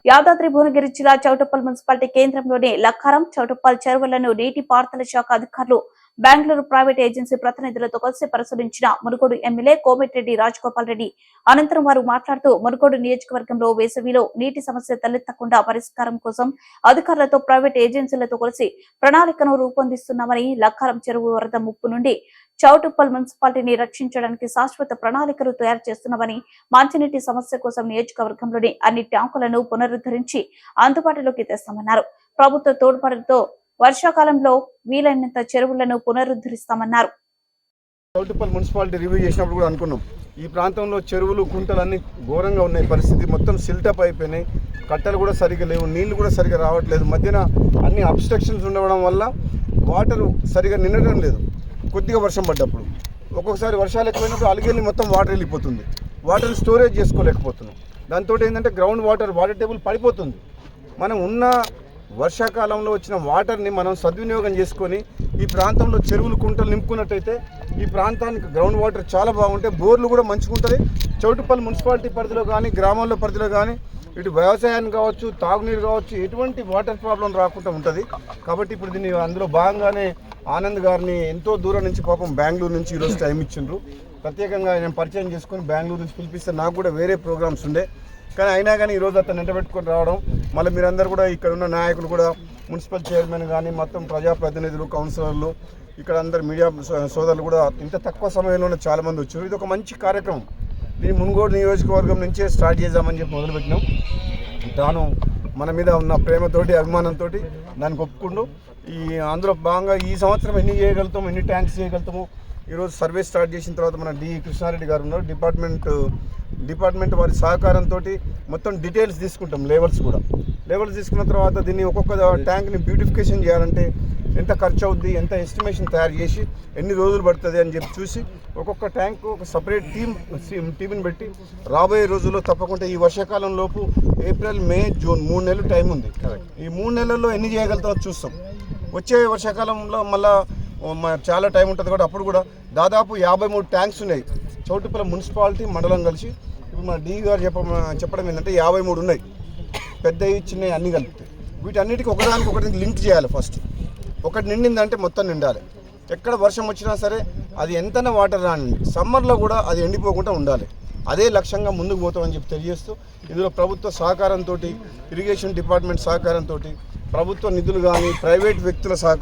యాదాద్రి భువనగిరి జిల్లా చౌటుప్పల్ మున్సిపాలిటీ కేంద్రంలోని లక్కారం చౌటుప్పల్ చెరువులను నీటి పారుదల శాఖ అధికారులు బెంగళూరు ప్రైవేట్ ఏజెన్సీ ప్రతినిధులతో కలిసి పరిశీలించిన మునుగోడు ఎమ్మెల్యే కోమటిరెడ్డి రాజగోపాల్ రెడ్డి అనంతరం వారు మాట్లాడుతూ మునుగోడు నియోజకవర్గంలో వేసవిలో నీటి సమస్య తలెత్తకుండా పరిష్కారం కోసం అధికారులతో ప్రైవేట్ ఏజెన్సీలతో కలిసి ప్రణాళికను రూపొందిస్తున్నామని లక్కారం చెరువు వరద ముప్పు నుండి చౌటుప్పల్ మున్సిపాలిటీని రక్షించడానికి శాశ్వత ప్రణాళికలు తయారు చేస్తున్నామని మంచినీటి సమస్య కోసం నియోజకవర్గంలోని అన్ని ట్యాంకులను పునరుద్ధరించి అందుబాటులోకి తెస్తామన్నారు. ప్రభుత్వ తోడ్పాటుతో వర్షాకాలంలో వీలైనంత చెరువులను పునరుద్ధరిస్తామన్నారు. చౌటుప్పల్ మున్సిపాలిటీ రివ్యూ చేసినప్పుడు కూడా అనుకున్నాం, ఈ ప్రాంతంలో చెరువులు కుంటలు అన్ని ఘోరంగా ఉన్నాయి. పరిస్థితి మొత్తం సిల్టప్ అయిపోయినాయి. కట్టలు కూడా సరిగా లేవు, నీళ్లు కూడా సరిగా రావట్లేదు. మధ్యన అన్ని అబ్స్ట్రక్షన్స్ ఉండడం వల్ల వాటర్ సరిగా నిండడం లేదు. కొద్దిగా వర్షం పడ్డప్పుడు ఒక్కొక్కసారి వర్షాలు ఎక్కువైనప్పుడు అలిగెళ్ళి మొత్తం వాటర్ వెళ్ళిపోతుంది. వాటర్ స్టోరేజ్ చేసుకోలేకపోతున్నాం. దాంతో ఏంటంటే గ్రౌండ్ వాటర్ టేబుల్ పడిపోతుంది. మనం ఉన్న వర్షాకాలంలో వచ్చిన వాటర్ని మనం సద్వినియోగం చేసుకొని ఈ ప్రాంతంలో చెరువులు కుంటలు నింపుకున్నట్టయితే ఈ ప్రాంతానికి గ్రౌండ్ వాటర్ చాలా బాగుంటాయి. బోర్లు కూడా మంచిగా ఉంటుంది. చౌటుప్పల్ మున్సిపాలిటీ పరిధిలో కానీ గ్రామాల్లో పరిధిలో కానీ ఇటు వ్యవసాయానికి కావచ్చు, తాగునీరు కావచ్చు, ఎటువంటి వాటర్ ప్రాబ్లం రాకుండా ఉంటుంది. కాబట్టి ఇప్పుడు దీన్ని అందులో భాగంగానే ఆనంద్ గారిని ఎంతో దూరం నుంచి పాపం బెంగళూరు నుంచి ఈరోజు టైం ఇచ్చిండ్రు. ప్రత్యేకంగా నేను పరిచయం చేసుకొని బెంగళూరు నుంచి పిలిపిస్తే నాకు కూడా వేరే ప్రోగ్రామ్స్ ఉండే, కానీ అయినా కానీ ఈరోజు అతను వెంటబెట్టుకొని రావడం, మళ్ళీ మీరందరూ కూడా ఇక్కడ ఉన్న నాయకులు కూడా మున్సిపల్ చైర్మన్ కానీ మొత్తం ప్రజాప్రతినిధులు, కౌన్సిలర్లు, ఇక్కడ అందరు మీడియా సోదరులు కూడా ఇంత తక్కువ సమయంలోనే చాలామంది వచ్చారు. ఇది ఒక మంచి కార్యక్రమం. దీన్ని మునుగోడు నియోజకవర్గం నుంచే స్టార్ట్ చేద్దామని చెప్పి మొదలుపెట్టినాం. తాను మన మీద ఉన్న ప్రేమతోటి, అభిమానంతో దానికి ఒప్పుకుంటూ అందులో భాగంగా ఈ సంవత్సరం ఎన్ని చేయగలుగుతాము, ఎన్ని ట్యాంక్స్ చేయగలుగుతాము, ఈరోజు సర్వే స్టార్ట్ చేసిన తర్వాత మన డి కృష్ణారెడ్డి గారు ఉన్నారు, డిపార్ట్మెంట్ వారి సహకారంతో మొత్తం డీటెయిల్స్ తీసుకుంటాం. లెవెల్స్ తీసుకున్న తర్వాత దీన్ని ఒక్కొక్క ట్యాంక్ని బ్యూటిఫికేషన్ చేయాలంటే ఎంత ఖర్చు అవుద్ది, ఎంత ఎస్టిమేషన్ తయారు చేసి ఎన్ని రోజులు పడుతుంది అని చెప్పి చూసి ఒక్కొక్క ట్యాంక్ ఒక సపరేట్ టీంని పెట్టి రాబోయే రోజుల్లో తప్పకుండా ఈ వర్షాకాలం లోపు ఏప్రిల్, మే, జూన్ 3 నెలలు టైం ఉంది. ఈ 3 నెలల్లో ఎన్ని చేయగలుగుతామో చూస్తాం. వచ్చే వర్షాకాలంలో మళ్ళీ చాలా టైం ఉంటుంది కాబట్టి అప్పుడు కూడా దాదాపు 53 ట్యాంక్స్ ఉన్నాయి చౌటుప్పల్ మున్సిపాలిటీ మండలం కలిసి. ఇప్పుడు మన డి గారు చెప్పడం ఏంటంటే 53 ఉన్నాయి, పెద్దవి చిన్నవి అన్నీ కలిపితే. వీటన్నిటికీ ఒకదానికి లింక్ చేయాలి. ఫస్ట్ ఒకటి నిండిందంటే మొత్తం నిండాలి. ఎక్కడ వర్షం వచ్చినా సరే అది ఎంతైనా వాటర్ రానండి, సమ్మర్లో కూడా అది ఎండిపోకుండా ఉండాలి. అదే లక్ష్యంగా ముందుకు పోతామని చెప్పి తెలియజేస్తూ, ఇందులో ప్రభుత్వ సహకారంతో, ఇరిగేషన్ డిపార్ట్మెంట్ సహకారంతో, ప్రభుత్వ నిధులు కానీ ప్రైవేట్ వ్యక్తుల సహకారం